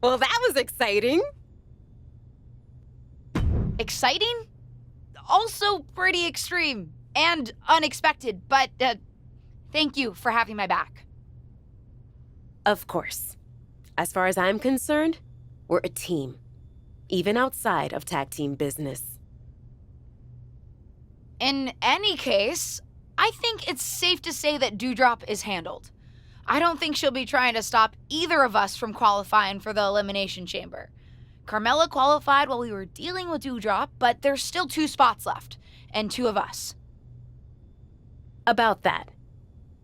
Well, that was exciting. Exciting? Also pretty extreme and unexpected, but thank you for having my back. Of course. As far as I'm concerned, we're a team, even outside of tag team business. In any case, I think it's safe to say that Doudrop is handled. I don't think she'll be trying to stop either of us from qualifying for the Elimination Chamber. Carmella qualified while we were dealing with Doudrop, but there's still 2 spots left, and 2 of us. About that,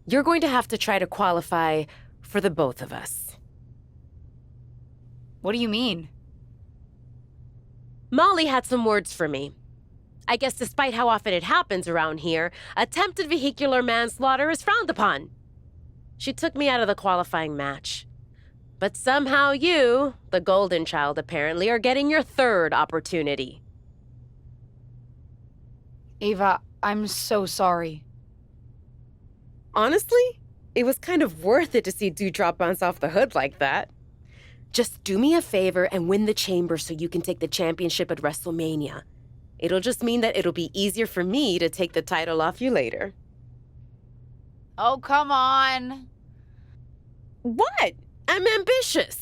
you're going to have to try to qualify for the both of us. What do you mean? Molly had some words for me. I guess despite how often it happens around here, attempted vehicular manslaughter is frowned upon. She took me out of the qualifying match. But somehow you, the golden child apparently, are getting your 3rd opportunity. Ava, I'm so sorry. Honestly, it was kind of worth it to see Doudrop bounce off the hood like that. Just do me a favor and win the chamber so you can take the championship at WrestleMania. It'll just mean that it'll be easier for me to take the title off you later. Oh, come on. What? I'm ambitious.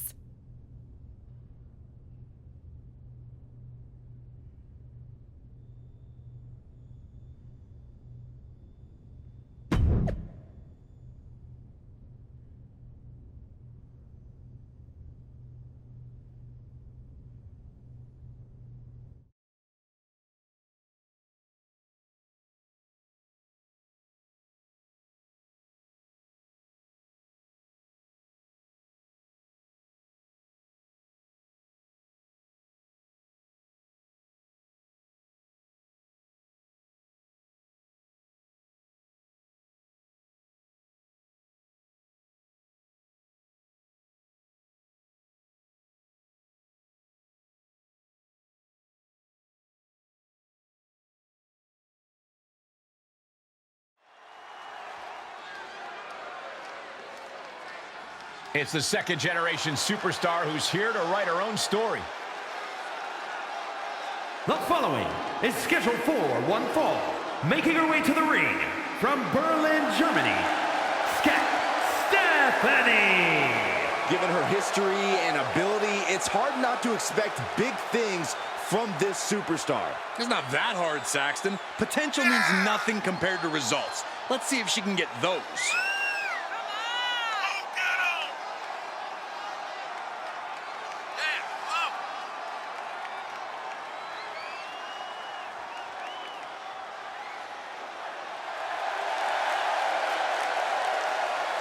It's the 2nd-generation superstar who's here to write her own story. The following is scheduled for one fall, making her way to the ring from Berlin, Germany, Stephanie. Given her history and ability, it's hard not to expect big things from this superstar. It's not that hard, Saxton. Potential means nothing compared to results. Let's see if she can get those.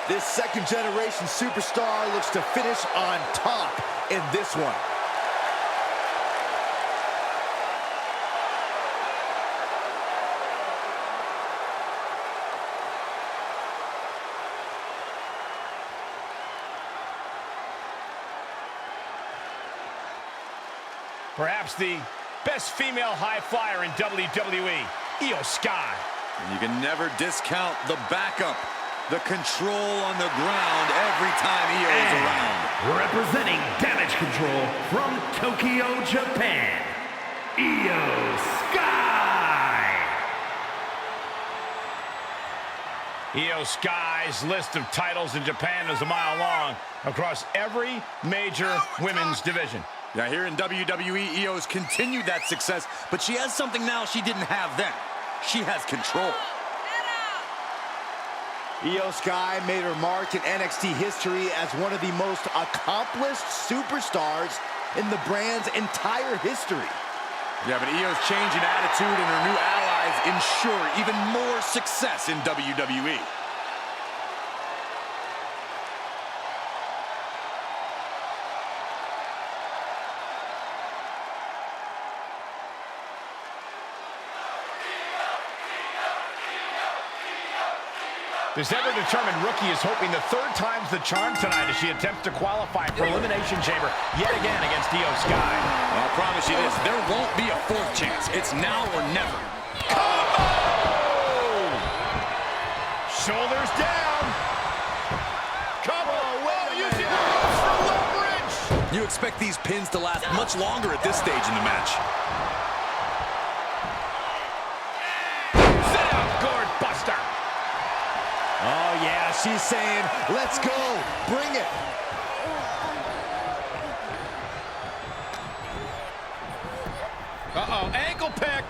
This 2nd-generation superstar looks to finish on top in this one. Perhaps the best female high flyer in WWE, Io Sky. And you can never discount the backup. The control on the ground every time Io is around. Representing Damage Control from Tokyo, Japan, Io Sky. Io Sky's list of titles in Japan is a mile long across every major women's division. Yeah, here in WWE, Io's continued that success, but she has something now she didn't have then. She has control. Io Sky made her mark in NXT history as one of the most accomplished superstars in the brand's entire history. Yeah, but Io's change in attitude and her new allies ensure even more success in WWE. This ever-determined rookie is hoping the 3rd time's the charm tonight as she attempts to qualify for Elimination Chamber yet again against Io Sky. Well, I'll promise you this, there won't be a 4th chance. It's now or never. Oh! Shoulders down. Come on, you see the ropes for leverage. You expect these pins to last much longer at this stage in the match. Sit out, gourd buster. Oh, yeah, she's saying, let's go, bring it. Uh-oh, ankle pick.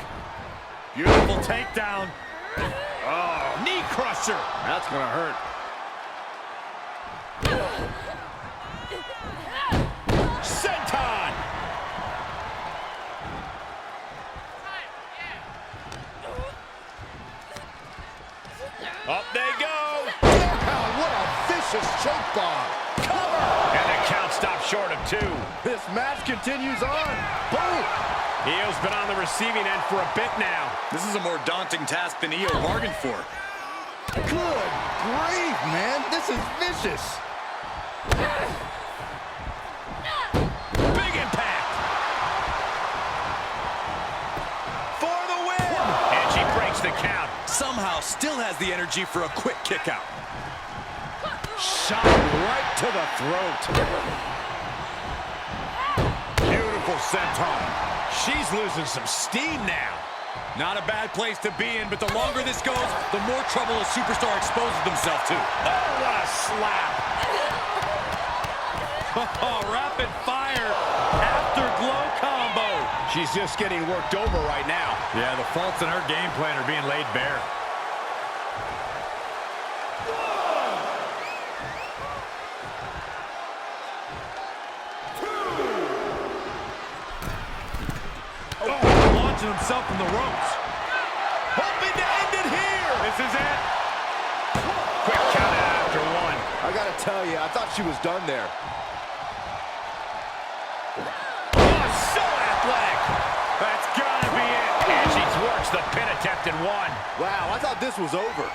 Beautiful takedown. Oh, knee crusher. That's gonna hurt. Senton. Up they go. Wow, what a vicious choke bomb. Cover. And the count stopped short of 2. This match continues on. Boom. Io's been on the receiving end for a bit now. This is a more daunting task than Io bargained for. Good grief, man. This is vicious. Big impact. For the win. And she breaks the count. Somehow still has the energy for a quick kick out. Shot right to the throat. Beautiful senton. She's losing some steam now. Not a bad place to be in, but the longer this goes, the more trouble a superstar exposes themselves to. Oh, what a slap. Oh, rapid fire afterglow combo. She's just getting worked over right now. Yeah, the faults in her game plan are being laid bare. Himself from the ropes. Hoping to end it here. This is it. Quick count out after 1. I gotta tell you, I thought she was done there. Oh, so athletic. That's gotta be it. And she thwarts the pin attempt in 1. Wow, I thought this was over.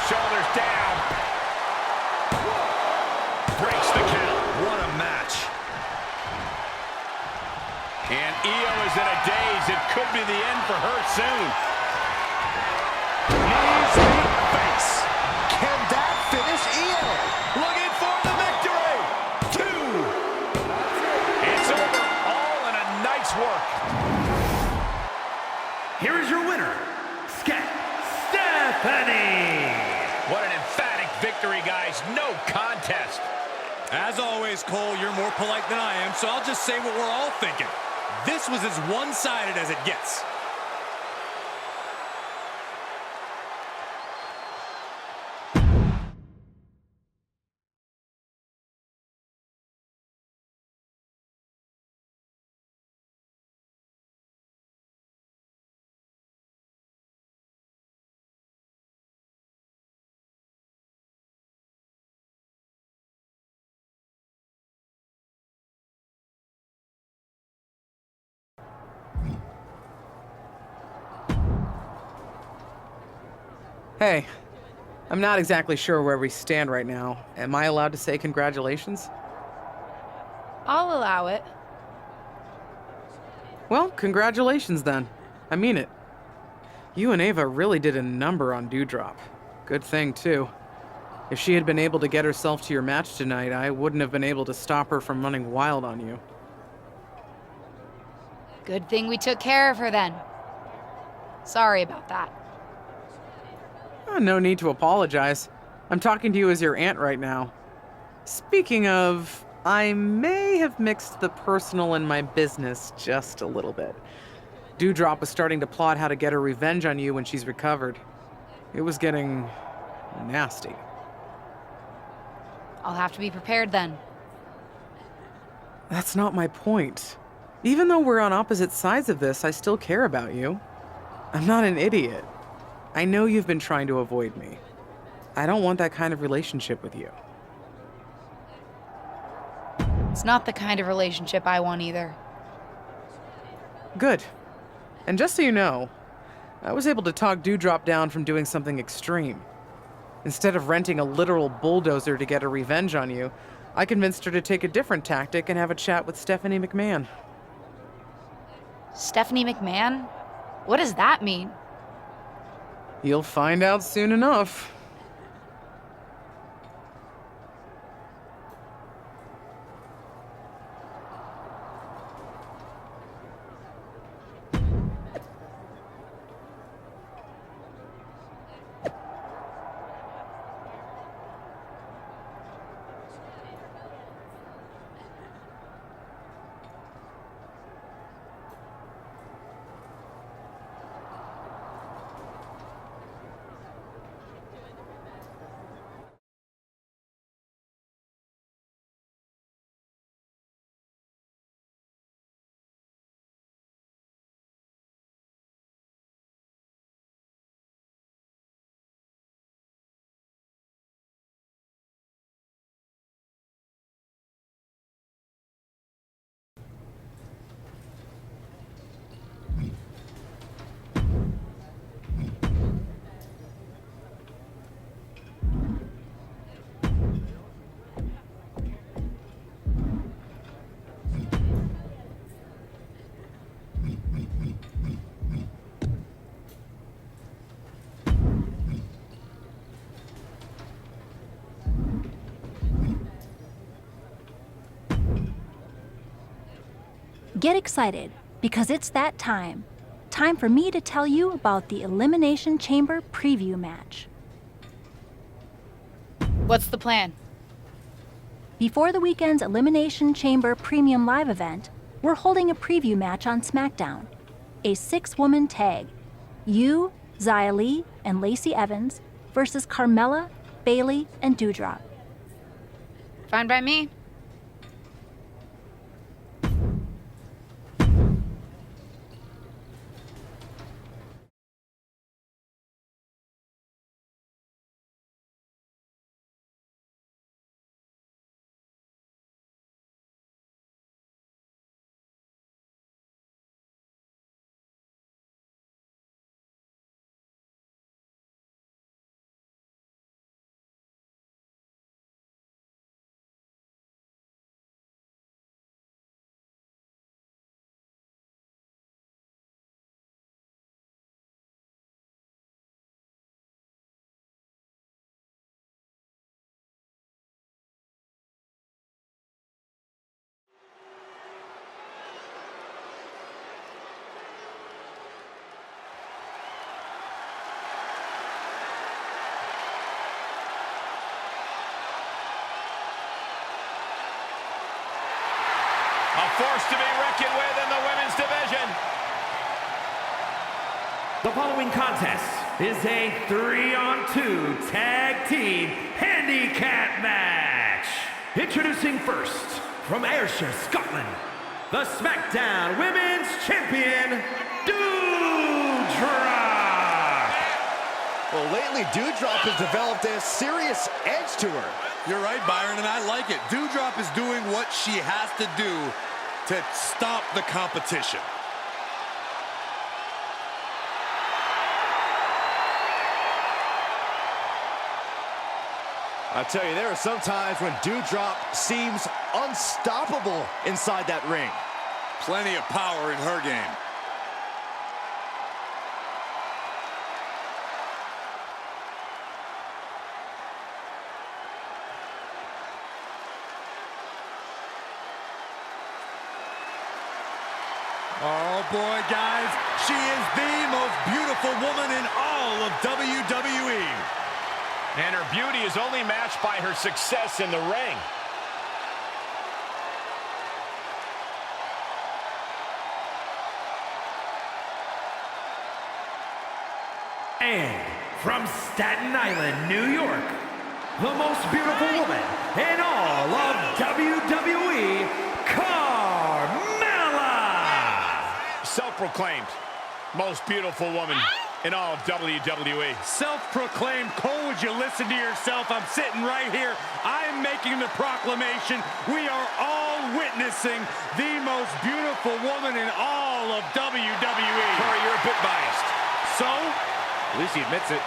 Shoulders down. Breaks the count. What a match. And Io is in a daze. It could be the end for her soon. Knees to the face. Can that finish Io? Looking for the victory. 2. It's over. All in a nice work. Here is your winner, Stephanie. What an emphatic victory, guys. No contest. As always, Cole, you're more polite than I am, so I'll just say what we're all thinking. This was as one-sided as it gets. Hey, I'm not exactly sure where we stand right now. Am I allowed to say congratulations? I'll allow it. Well, congratulations then. I mean it. You and Ava really did a number on Dewdrop. Good thing, too. If she had been able to get herself to your match tonight, I wouldn't have been able to stop her from running wild on you. Good thing we took care of her then. Sorry about that. No need to apologize. I'm talking to you as your aunt right now. Speaking of, I may have mixed the personal and my business just a little bit. Dewdrop was starting to plot how to get her revenge on you when she's recovered. It was getting nasty. I'll have to be prepared then. That's not my point. Even though we're on opposite sides of this, I still care about you. I'm not an idiot. I know you've been trying to avoid me. I don't want that kind of relationship with you. It's not the kind of relationship I want either. Good. And just so you know, I was able to talk Dewdrop down from doing something extreme. Instead of renting a literal bulldozer to get her revenge on you, I convinced her to take a different tactic and have a chat with Stephanie McMahon. Stephanie McMahon? What does that mean? You'll find out soon enough. Get excited, because it's that time. Time for me to tell you about the Elimination Chamber preview match. What's the plan? Before the weekend's Elimination Chamber Premium Live event, we're holding a preview match on SmackDown. A 6-woman tag. You, Xia Li, and Lacey Evans versus Carmella, Bayley, and Doudrop. Fine by me. A force to be reckoned with in the women's division. The following contest is a 3-on-2 tag team handicap match. Introducing first, from Ayrshire, Scotland, the SmackDown Women's Champion, Doudrop. Well, lately, Doudrop has developed a serious edge to her. You're right, Byron, and I like it. Doudrop is doing what she has to do to stop the competition. I tell you, there are some times when Doudrop seems unstoppable inside that ring. Plenty of power in her game. Oh boy, guys, she is the most beautiful woman in all of WWE. And her beauty is only matched by her success in the ring. And from Staten Island, New York, the most beautiful woman in all of WWE, Carmella! Self-proclaimed most beautiful woman in all of WWE. Self-proclaimed. Cole, would you listen to yourself? I'm sitting right here. I'm making the proclamation. We are all witnessing the most beautiful woman in all of WWE. Corey, you're a bit biased. So? At least he admits it.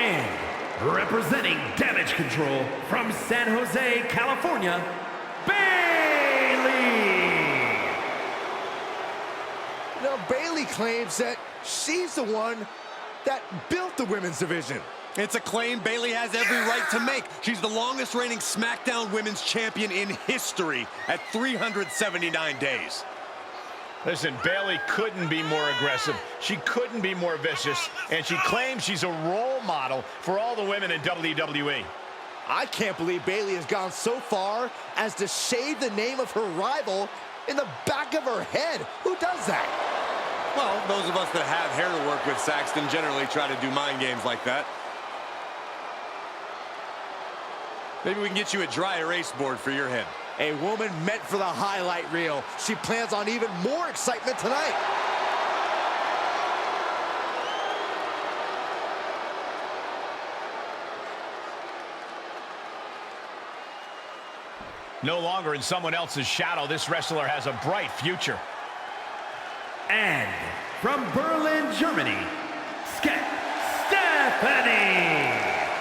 And representing Damage Control from San Jose, California, Bayley! Now, Bayley claims that she's the one that built the women's division. It's a claim Bayley has every right to make. She's the longest reigning SmackDown Women's Champion in history at 379 days. Listen, Bayley couldn't be more aggressive. She couldn't be more vicious. And she claims she's a role model for all the women in WWE. I can't believe Bayley has gone so far as to shave the name of her rival in the back of her head. Who does that? Well, those of us that have hair to work with, Saxton, generally try to do mind games like that. Maybe we can get you a dry erase board for your head. A woman meant for the highlight reel. She plans on even more excitement tonight. No longer in someone else's shadow, this wrestler has a bright future. And from Berlin, Germany, Stephanie!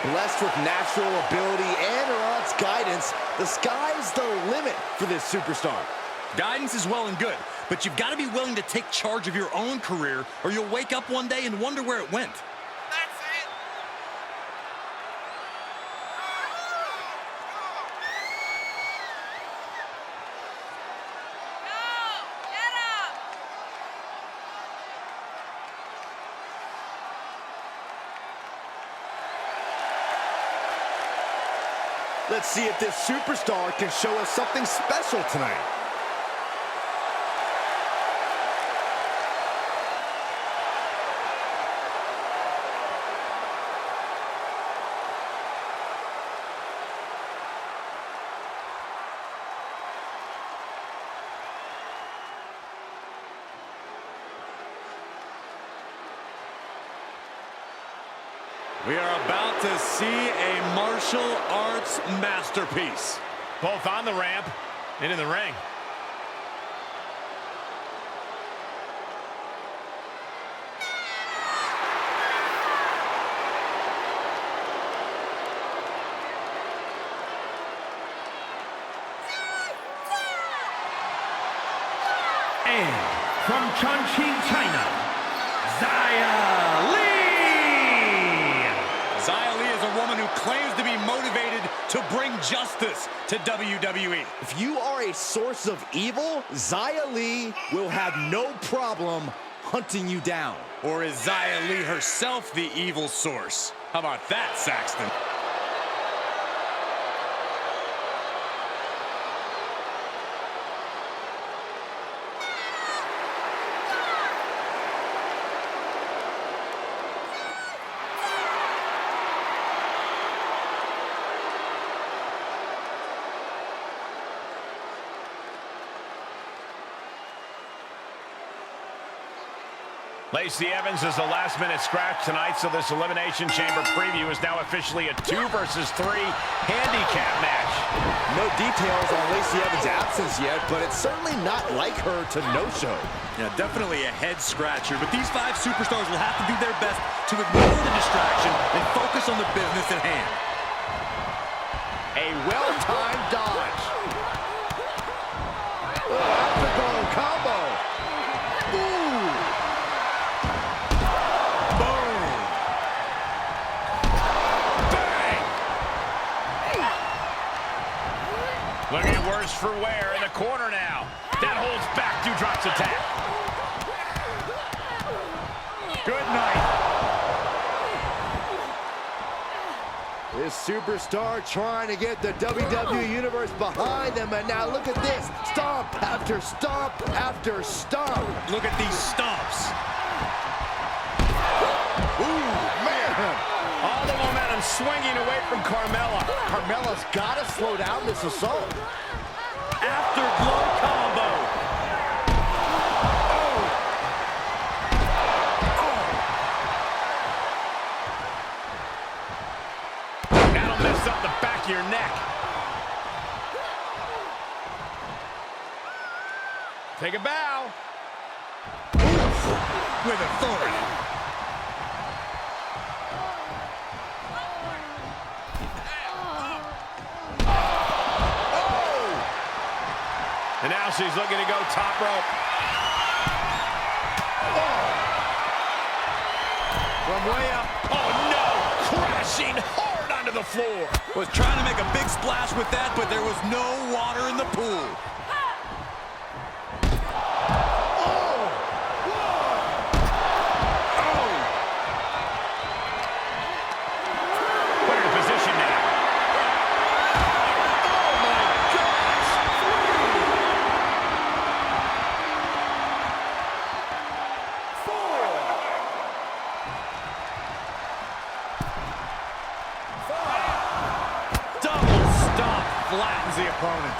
Blessed with natural ability and her aunt's guidance, the sky's the limit for this superstar. Guidance is well and good, but you've got to be willing to take charge of your own career, or you'll wake up one day and wonder where it went. Let's see if this superstar can show us something special tonight. We are about to see a martial arts masterpiece. Both on the ramp and in the ring. And from Chongqing, China, Xia Li! Xia Li is a woman who claims to be motivated to bring justice to WWE. If you are a source of evil, Xia Li will have no problem hunting you down. Or is Xia Li herself the evil source? How about that, Saxton? Lacey Evans is the last-minute scratch tonight, so this Elimination Chamber preview is now officially a 2 versus 3 handicap match. No details on Lacey Evans' absence yet, but it's certainly not like her to no-show. Yeah, definitely a head-scratcher, but these 5 superstars will have to do their best to ignore the distraction and focus on the business at hand. A well-timed dodge. After-going combo. Ooh. Looking worse for wear in the corner now. That holds back Doudrop's attack. Good night. This superstar trying to get the WWE Universe behind them, and now look at this. Stomp after stomp after stomp. Look at these stomps. Ooh, man. All the momentum swinging away from Carmella. Carmella's got to slow down this assault. Afterglow combo. That'll mess up the back of your neck. Take a bow. With authority. And now she's looking to go top rope. From way up. Oh, no! Crashing hard onto the floor. Was trying to make a big splash with that, but there was no water in the pool. Put her in position now. Oh, my gosh! Double stomp flattens the opponent.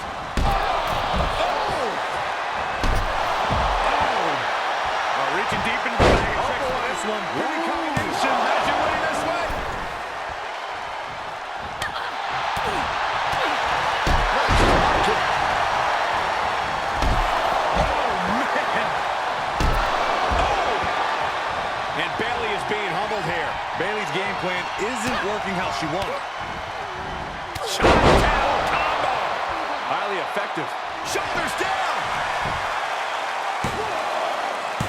Reaching deep into the bag of tricks for this one. Pretty combination. Imagine winning this way. Oh, man. Oh. And Bayley is being humbled here. Bayley's game plan isn't working how she wanted. Shot down combo. Highly effective. Shoulders down.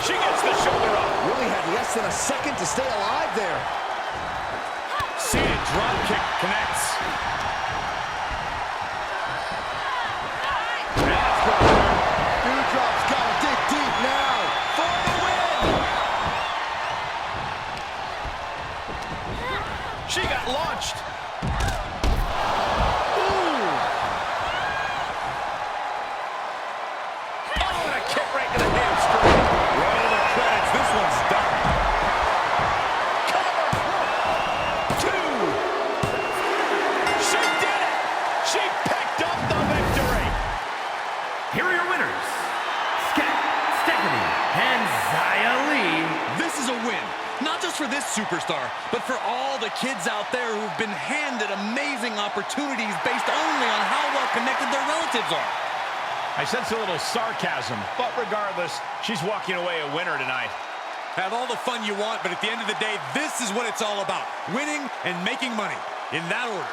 She gets the shoulder up. Really had less than a second to stay alive there. Seated drop kick connects. That's good. Dewdrop's got to dig deep now for the win. She got launched. Oh, and a kick right to the hamstring. Roll the credits. This one's done. Two. She did it. She picked up the victory. Here are your winners, Stephanie and Xia Li. This is a win. Not just for this superstar, but for all the kids out there who've been handed amazing opportunities based only on how well connected their relatives are. I sense a little sarcasm, but regardless, she's walking away a winner tonight. Have all the fun you want, but at the end of the day, this is what it's all about. Winning and making money. In that order.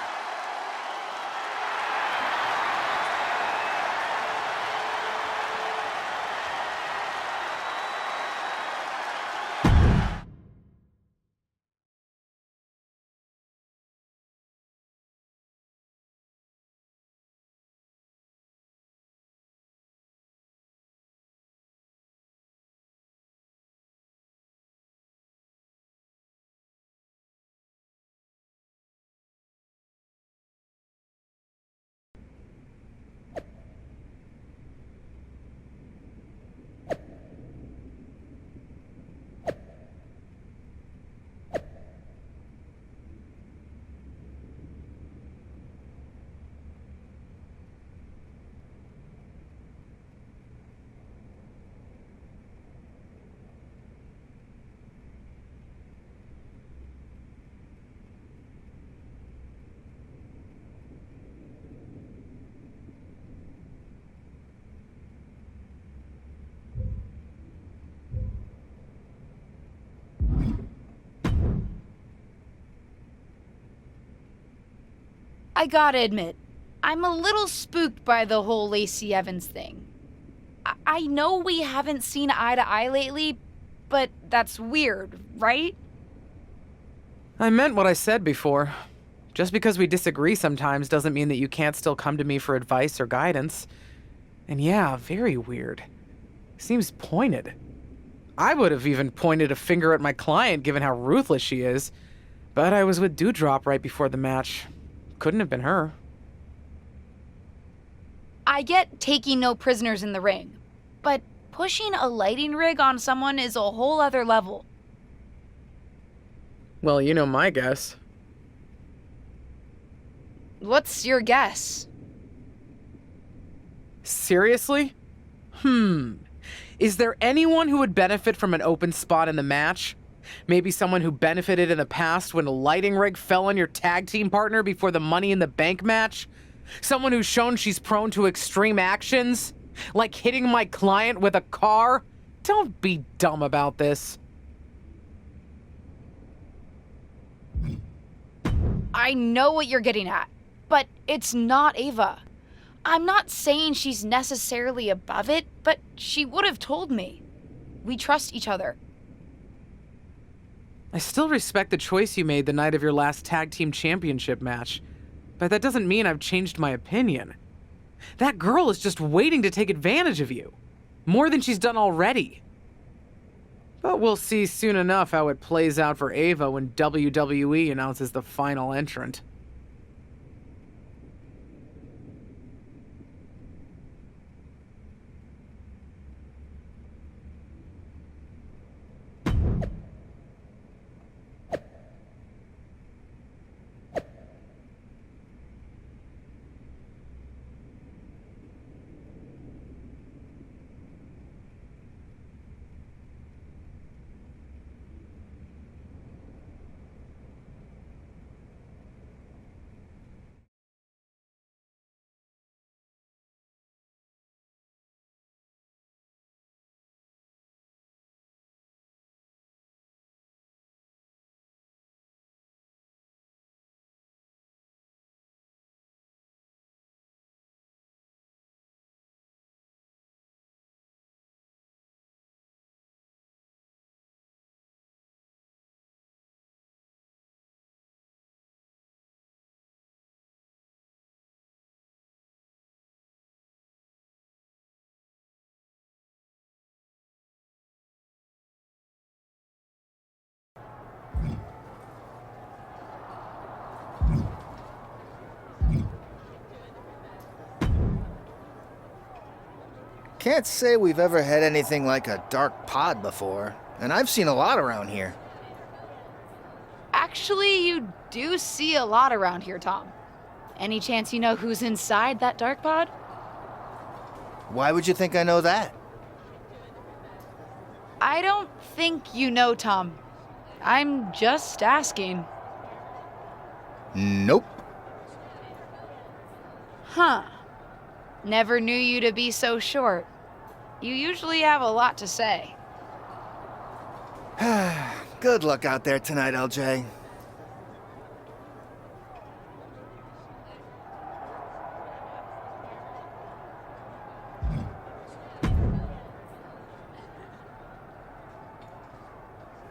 I gotta admit, I'm a little spooked by the whole Lacey Evans thing. I know we haven't seen eye to eye lately, but that's weird, right? I meant what I said before. Just because we disagree sometimes doesn't mean that you can't still come to me for advice or guidance. And yeah, very weird. Seems pointed. I would have even pointed a finger at my client given how ruthless she is. But I was with Dewdrop right before the match. Couldn't have been her. I get taking no prisoners in the ring, but pushing a lighting rig on someone is a whole other level. Well, you know my guess. What's your guess? Seriously? Is there anyone who would benefit from an open spot in the match? Maybe someone who benefited in the past when a lighting rig fell on your tag team partner before the Money in the Bank match? Someone who's shown she's prone to extreme actions? Like hitting my client with a car? Don't be dumb about this. I know what you're getting at, but it's not Ava. I'm not saying she's necessarily above it, but she would have told me. We trust each other. I still respect the choice you made the night of your last tag team championship match, but that doesn't mean I've changed my opinion. That girl is just waiting to take advantage of you, more than she's done already. But we'll see soon enough how it plays out for Ava when WWE announces the final entrant. Can't say we've ever had anything like a dark pod before, and I've seen a lot around here. Actually, you do see a lot around here, Tom. Any chance you know who's inside that dark pod? Why would you think I know that? I don't think you know, Tom. I'm just asking. Nope. Huh. Never knew you to be so short. You usually have a lot to say. Good luck out there tonight, LJ.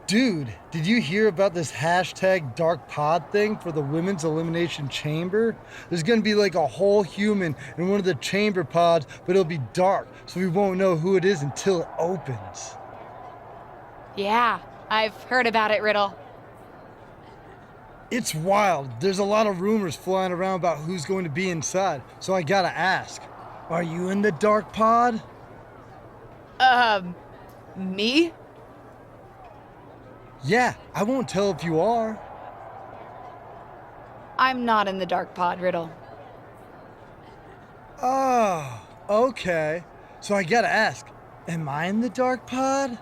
Dude, did you hear about this hashtag dark pod thing for the women's elimination chamber? There's gonna be like a whole human in one of the chamber pods, but it'll be dark, so we won't know who it is until it opens. Yeah, I've heard about it, Riddle. It's wild. There's a lot of rumors flying around about who's going to be inside, so I gotta ask. Are you in the dark pod? Me? Yeah, I won't tell if you are. I'm not in the dark pod, Riddle. Oh, okay. So I gotta ask, am I in the dark pod?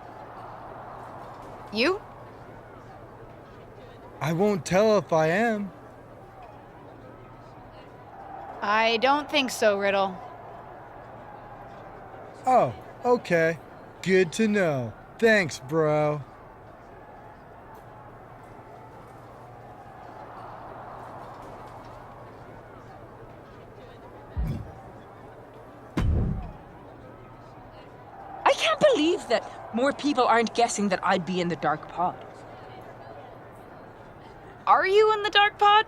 You? I won't tell if I am. I don't think so, Riddle. Oh, okay. Good to know. Thanks, bro. I can't believe that more people aren't guessing that I'd be in the dark pod. Are you in the dark pod?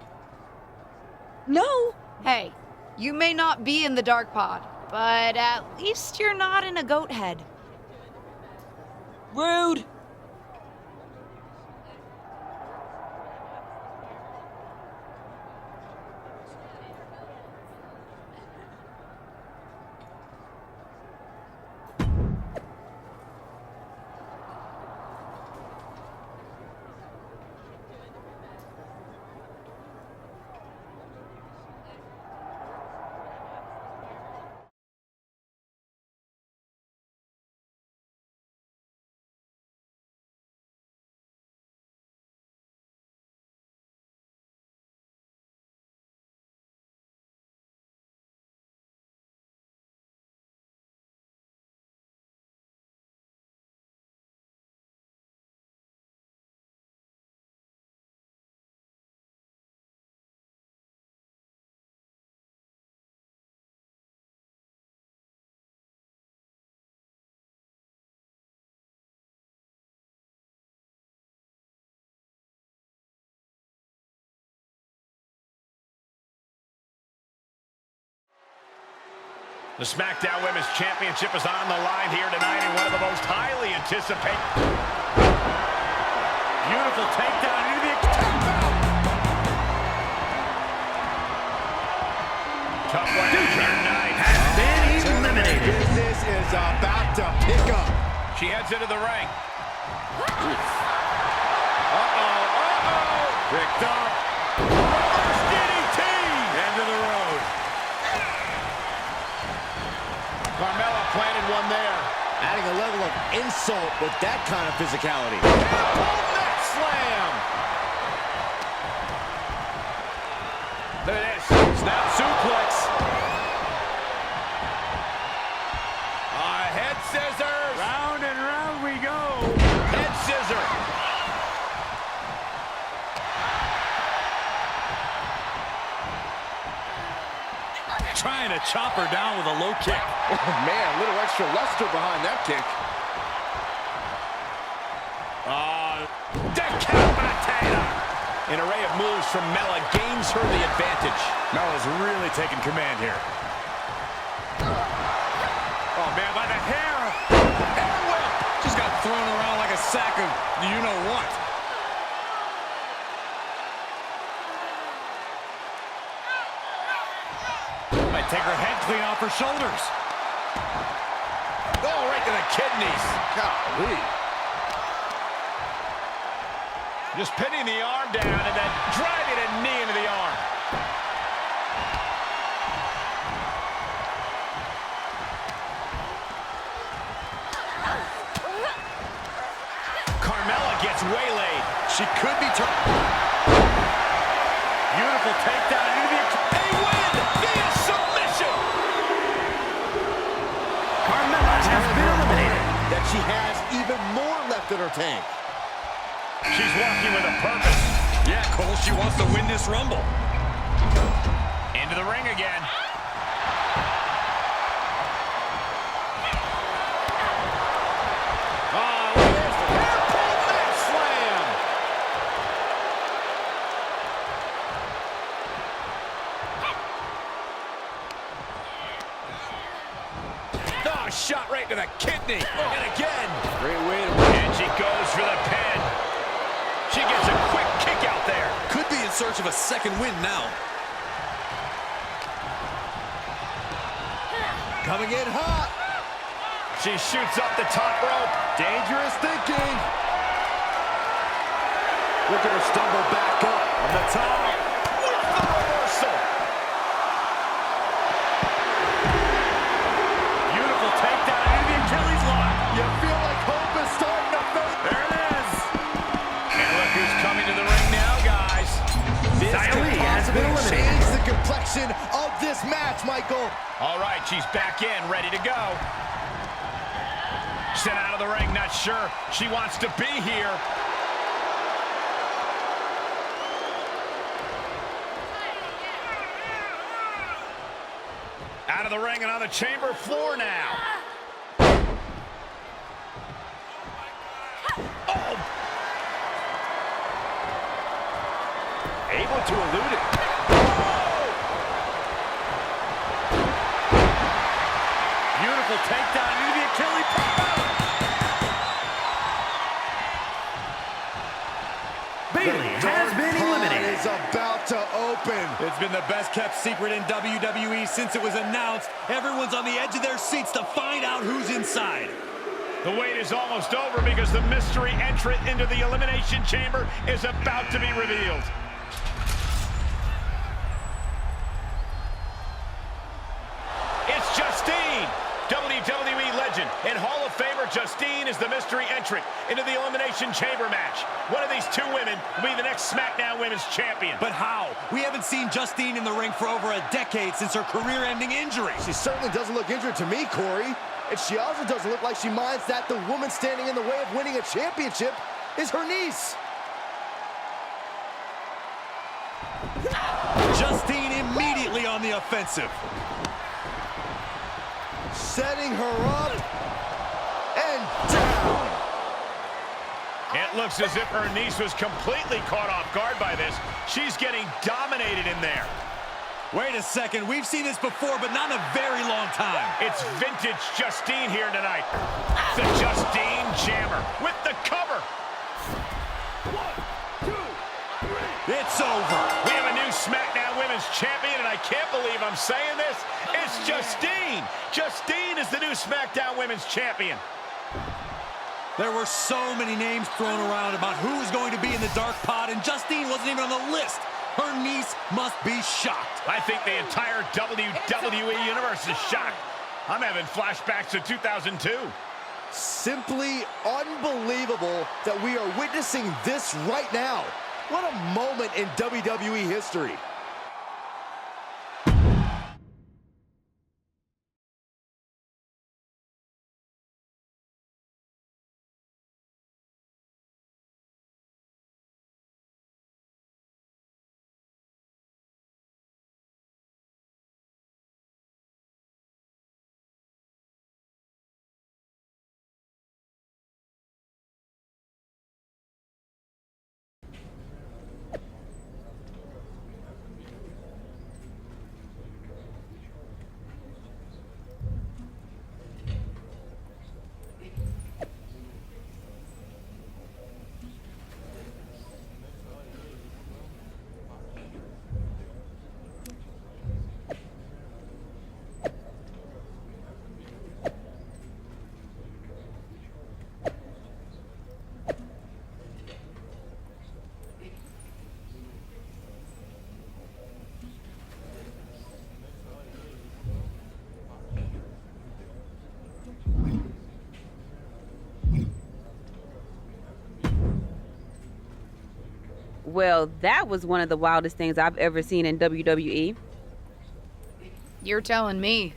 No. Hey, you may not be in the dark pod, but at least you're not in a goat head. Rude. The SmackDown Women's Championship is on the line here tonight in one of the most highly anticipated. Beautiful takedown into the tap out. Tough way to start night. Has been eliminated. Business is about to pick up. She heads into the ring. Picked up. First DDT. End of the road. Carmella planted one there. Adding a level of insult with that kind of physicality. Neck slam. Look at this. Snap suplex. Head scissors. Round and round we go. Head scissor. Trying to chop her down with a low kick. Oh, man, a little extra luster behind that kick. Decapitator. An array of moves from Mella gains her the advantage. Mella's really taking command here. Oh, man, by the hair. Hair whip. Just got thrown around like a sack of you-know-what. Might take her head clean off her shoulders. Oh, right to the kidneys. Golly. Just pinning the arm down and then driving a knee into the arm. Carmella gets waylaid. She could be turned. Beautiful takedown into the... They win via submission. Carmella has been eliminated. That she has even more left in her tank. She's walking with a purpose. Yeah, Cole, she wants to win this Rumble. Into the ring again. Oh, there's the hair-pulled neck slam. Oh, shot right to the kidney. And again. Great way to And she goes for the pin. She gets a quick kick out there. Could be in search of a second win now. coming in hot. She shoots up the top rope. Dangerous thinking. Look at her stumble back up on the top. With the reversal. Beautiful takedown into the Achilles lock. You feel like hope is starting to fade. There it is. And look who's coming to the ring now, guys. This could has been possibly eliminated. change the complexion of this match, Michael. All right, she's back in, ready to go. Sent out of the ring, not sure she wants to be here. Out of the ring and on the chamber floor now. Oh. Able to elude it. Beautiful takedown into the Achilles pop out. Bailey has been eliminated. Is about to open. It's been the best kept secret in WWE since it was announced. Everyone's on the edge of their seats to find out who's inside. The wait is almost over because the mystery entrant into the Elimination Chamber is about to be revealed. It's Justine, WWE legend and Hall of Famer Justine is the mystery entrant into the Elimination Chamber match. One of these two women will be the next SmackDown Women's Champion. But how? We haven't seen Justine in the ring for over a decade since her career-ending injury. She certainly doesn't look injured to me, Corey. And she also doesn't look like she minds that the woman standing in the way of winning a championship is her niece. Justine immediately on the offensive. Setting her up and down. It looks as if her niece was completely caught off guard by this. She's getting dominated in there. Wait a second, we've seen this before, but not in a very long time. It's vintage Justine here tonight. The Justine Jammer with the cover. 1, 2, 3. It's over. We have a new SmackDown Women's Champion, and I can't believe I'm saying this. It's Justine. Justine is the new SmackDown Women's Champion. There were so many names thrown around about who was going to be in the dark pod, and Justine wasn't even on the list. Her niece must be shocked. I think the entire WWE Universe is shocked. I'm having flashbacks to 2002. Simply unbelievable that we are witnessing this right now. What a moment in WWE history. Well, that was one of the wildest things I've ever seen in WWE. You're telling me.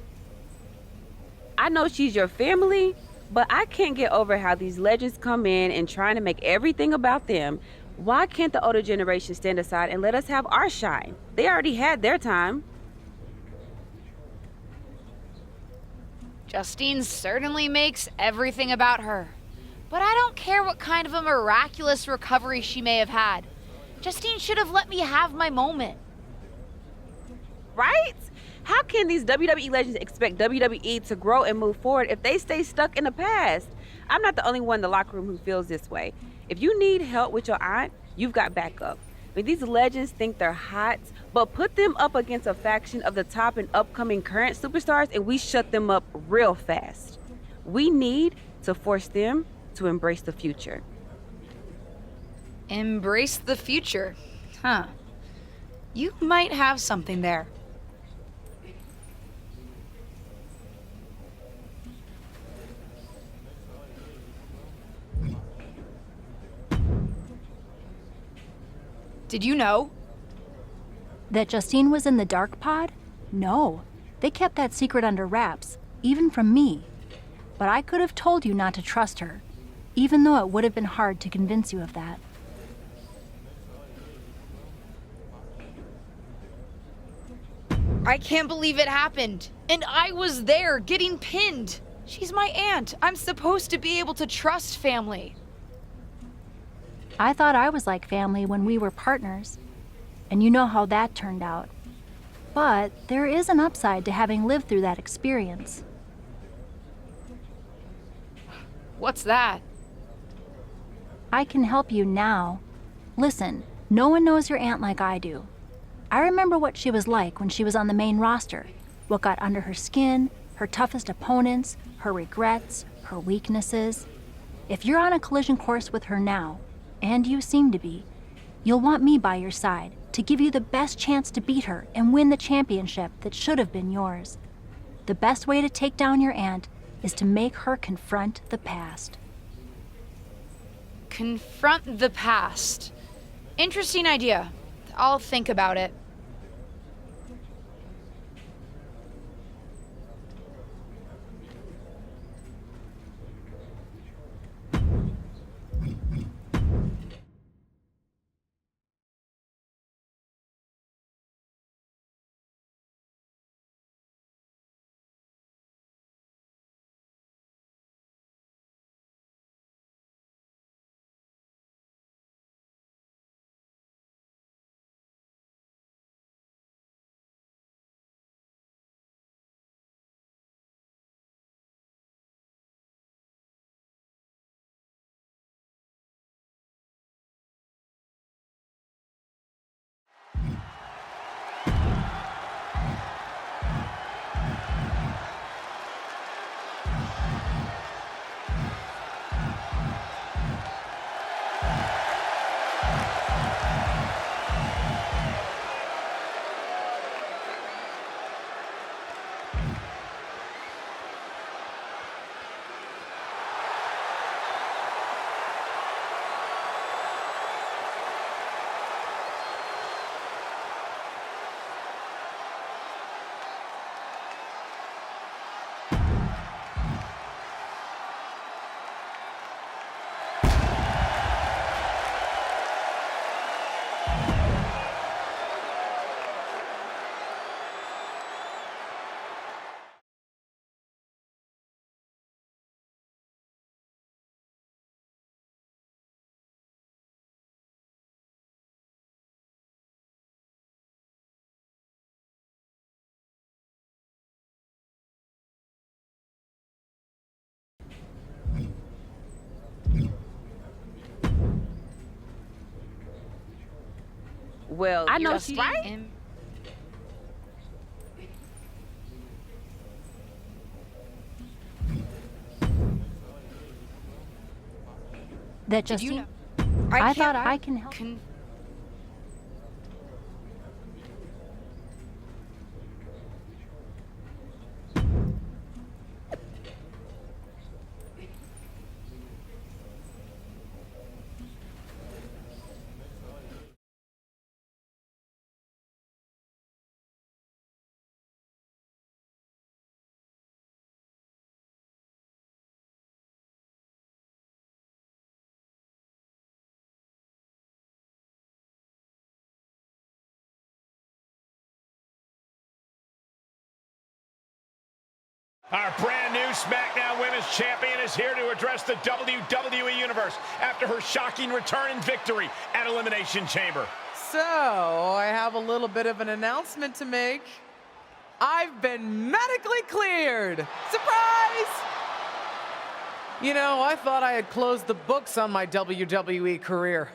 I know she's your family, but I can't get over how these legends come in and trying to make everything about them. Why can't the older generation stand aside and let us have our shine? They already had their time. Justine certainly makes everything about her. But I don't care what kind of a miraculous recovery she may have had. Justine should have let me have my moment. Right? How can these WWE legends expect WWE to grow and move forward if they stay stuck in the past? I'm not the only one in the locker room who feels this way. If you need help with your aunt, you've got backup. I mean, these legends think they're hot, but put them up against a faction of the top and upcoming current superstars and we shut them up real fast. We need to force them to embrace the future. Embrace the future. Huh. You might have something there. Did you know? That Justine was in the dark pod? No. They kept that secret under wraps, even from me. But I could have told you not to trust her, even though it would have been hard to convince you of that. I can't believe it happened. And I was there getting pinned. She's my aunt. I'm supposed to be able to trust family. I thought I was like family when we were partners, and you know how that turned out. But there is an upside to having lived through that experience. What's that? I can help you now. Listen, no one knows your aunt like I do. I remember what she was like when she was on the main roster, what got under her skin, her toughest opponents, her regrets, her weaknesses. If you're on a collision course with her now, and you seem to be, you'll want me by your side to give you the best chance to beat her and win the championship that should have been yours. The best way to take down your aunt is to make her confront the past. Confront the past. Interesting idea. I'll think about it. Well, I know Justine, right? That Did you Justine? know? I thought I can help. Our brand new SmackDown Women's Champion is here to address the WWE Universe after her shocking return and victory at Elimination Chamber. So, I have a little bit of an announcement to make. I've been medically cleared! Surprise! You know, I thought I had closed the books on my WWE career.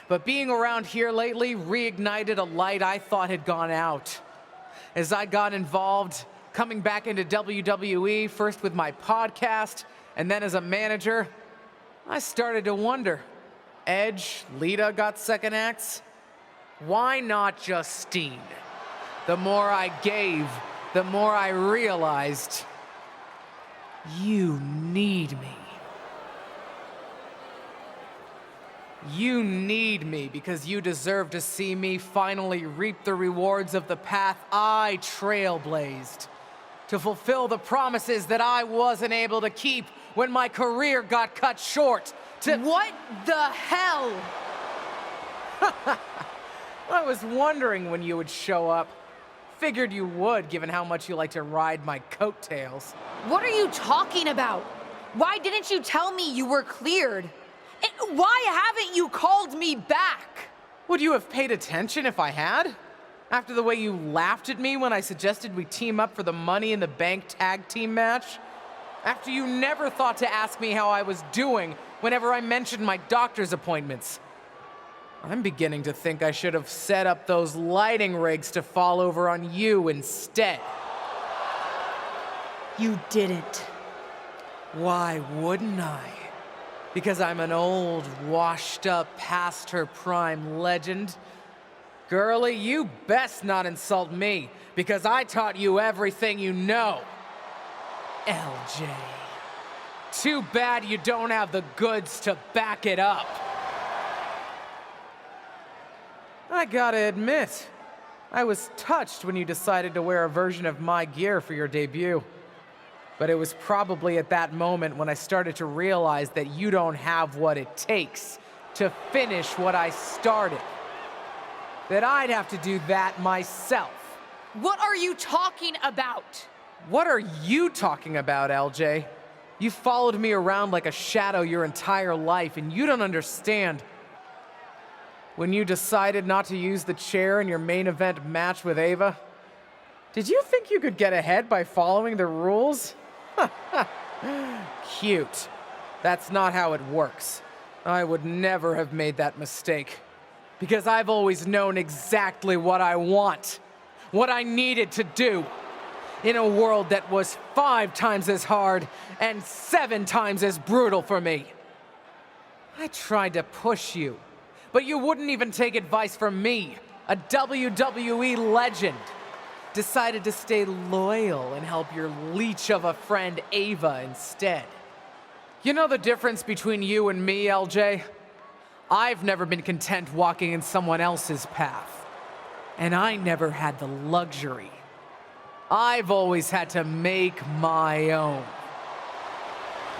But being around here lately reignited a light I thought had gone out. As I got involved, coming back into WWE, first with my podcast, and then as a manager, I started to wonder. Edge, Lita got second acts. Why not Justine? The more I gave, the more I realized, you need me. You need me because you deserve to see me finally reap the rewards of the path I trailblazed, to fulfill the promises that I wasn't able to keep when my career got cut short, to— What the hell? I was wondering when you would show up. Figured you would, given how much you like to ride my coattails. What are you talking about? Why didn't you tell me you were cleared? And why haven't you called me back? Would you have paid attention if I had? After the way you laughed at me when I suggested we team up for the Money in the Bank tag team match? After you never thought to ask me how I was doing whenever I mentioned my doctor's appointments? I'm beginning to think I should have set up those lighting rigs to fall over on you instead. You didn't. Why wouldn't I? Because I'm an old, washed-up, past-her-prime legend? Girlie, you best not insult me, because I taught you everything you know. LJ. Too bad you don't have the goods to back it up. I gotta admit, I was touched when you decided to wear a version of my gear for your debut. But it was probably at that moment when I started to realize that you don't have what it takes to finish what I started. That I'd have to do that myself. What are you talking about? What are you talking about, LJ? You followed me around like a shadow your entire life, and you don't understand. When you decided not to use the chair in your main event match with Ava, did you think you could get ahead by following the rules? Cute. That's not how it works. I would never have made that mistake. Because I've always known exactly what I want. What I needed to do. In a world that was 5 times as hard and 7 times as brutal for me. I tried to push you, but you wouldn't even take advice from me, a WWE legend. Decided to stay loyal and help your leech of a friend Ava instead. You know the difference between you and me, LJ? I've never been content walking in someone else's path. And I never had the luxury. I've always had to make my own.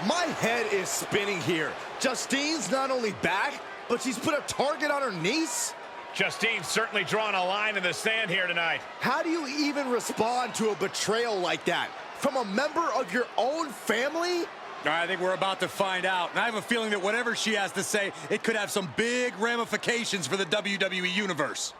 My head is spinning here. Justine's not only back, but she's put a target on her niece? Justine's certainly drawn a line in the sand here tonight. How do you even respond to a betrayal like that? From a member of your own family? I think we're about to find out. And I have a feeling that whatever she has to say, it could have some big ramifications for the WWE Universe.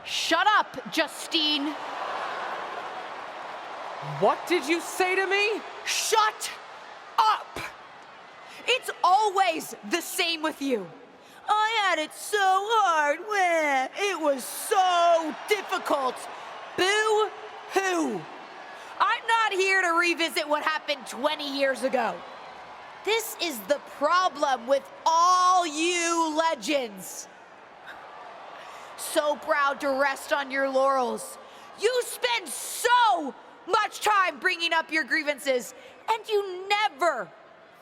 Shut up, Justine. What did you say to me? Shut up! It's always the same with you. I had it so hard. It was so difficult. Boo-hoo. I'm not here to revisit what happened 20 years ago. This is the problem with all you legends. So proud to rest on your laurels. You spend so much time bringing up your grievances, and you never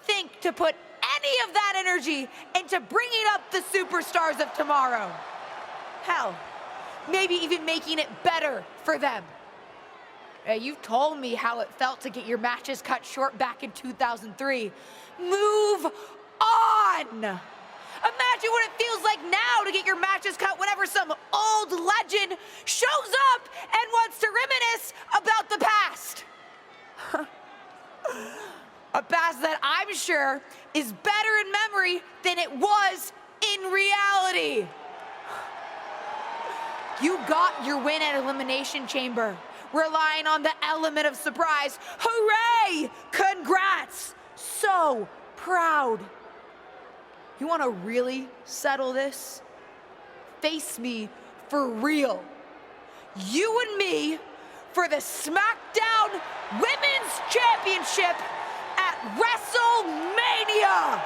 think to put any of that energy into bringing up the superstars of tomorrow. Hell, maybe even making it better for them. You've told me how it felt to get your matches cut short back in 2003. Move on! Imagine what it feels like now to get your matches cut whenever some old legend shows up and wants to reminisce about the past. A past that I'm sure is better in memory than it was in reality. You got your win at Elimination Chamber, relying on the element of surprise. Hooray! Congrats! So proud. You want to really settle this? Face me for real. You and me for the SmackDown Women's Championship at WrestleMania!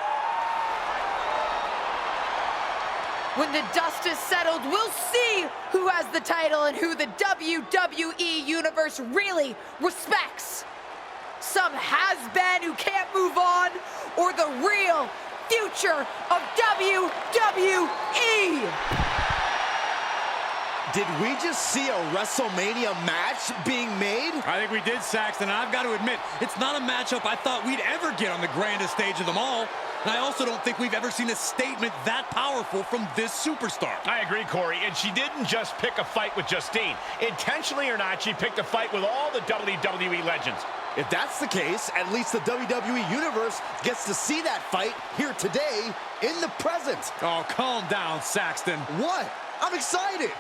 When the dust is settled, we'll see who has the title and who the WWE Universe really respects. Some has-been who can't move on, or the real future of WWE. Did we just see a WrestleMania match being made? I think we did, Saxton. I've got to admit, it's not a matchup I thought we'd ever get on the grandest stage of them all. And I also don't think we've ever seen a statement that powerful from this superstar. I agree, Corey, and she didn't just pick a fight with Justine. Intentionally or not, she picked a fight with all the WWE legends. If that's the case, at least the WWE Universe gets to see that fight here today in the present. Oh, calm down, Saxton. What? I'm excited.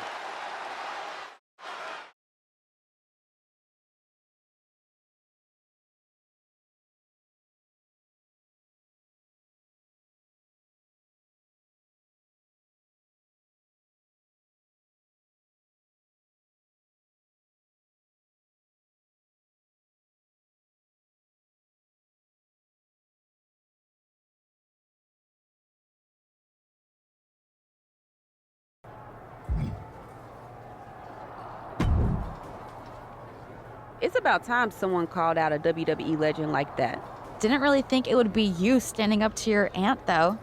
It's about time someone called out a WWE legend like that. Didn't really think it would be you standing up to your aunt, though.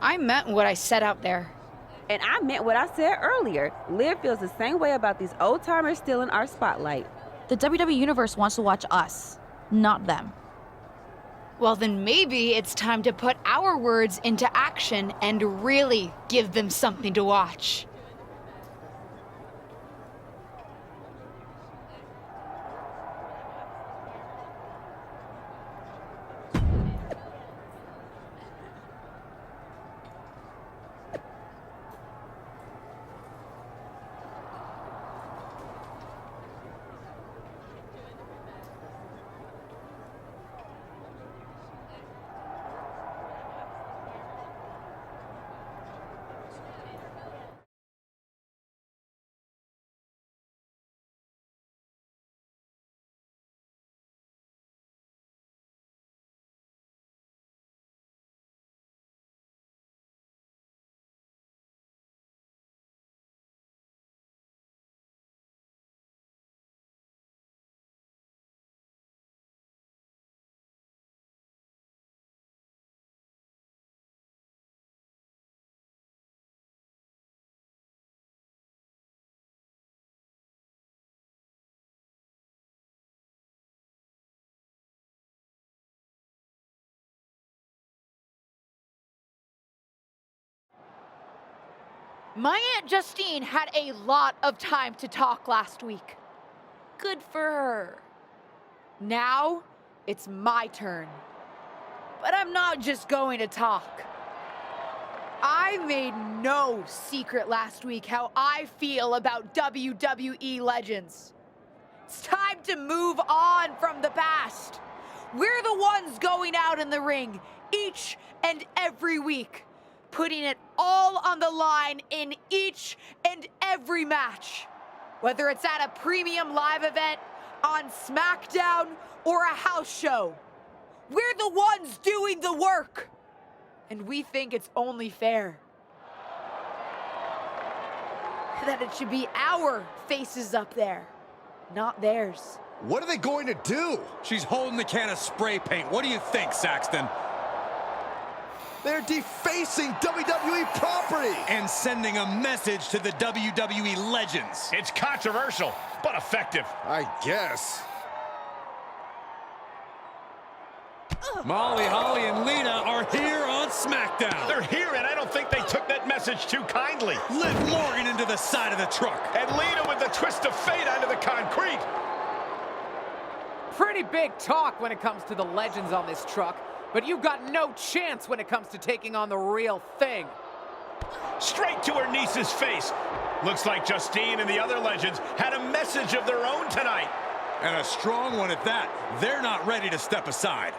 I meant what I said out there. And I meant what I said earlier. Liv feels the same way about these old-timers still in our spotlight. The WWE Universe wants to watch us, not them. Well, then maybe it's time to put our words into action and really give them something to watch. My Aunt Justine had a lot of time to talk last week. Good for her. Now, it's my turn. But I'm not just going to talk. I made no secret last week how I feel about WWE legends. It's time to move on from the past. We're the ones going out in the ring each and every week, putting it all on the line in each and every match. Whether it's at a premium live event, on SmackDown, or a house show. We're the ones doing the work. And we think it's only fair that it should be our faces up there, not theirs. What are they going to do? She's holding the can of spray paint. What do you think, Saxton? They're defacing WWE property. And sending a message to the WWE legends. It's controversial, but effective. I guess. Molly, Holly, and Lita are here on SmackDown. They're here, and I don't think they took that message too kindly. Liv Morgan into the side of the truck. And Lita with the twist of fate onto the concrete. Pretty big talk when it comes to the legends on this truck, but you've got no chance when it comes to taking on the real thing. Straight to her niece's face. Looks like Justine and the other legends had a message of their own tonight. And a strong one at that. They're not ready to step aside.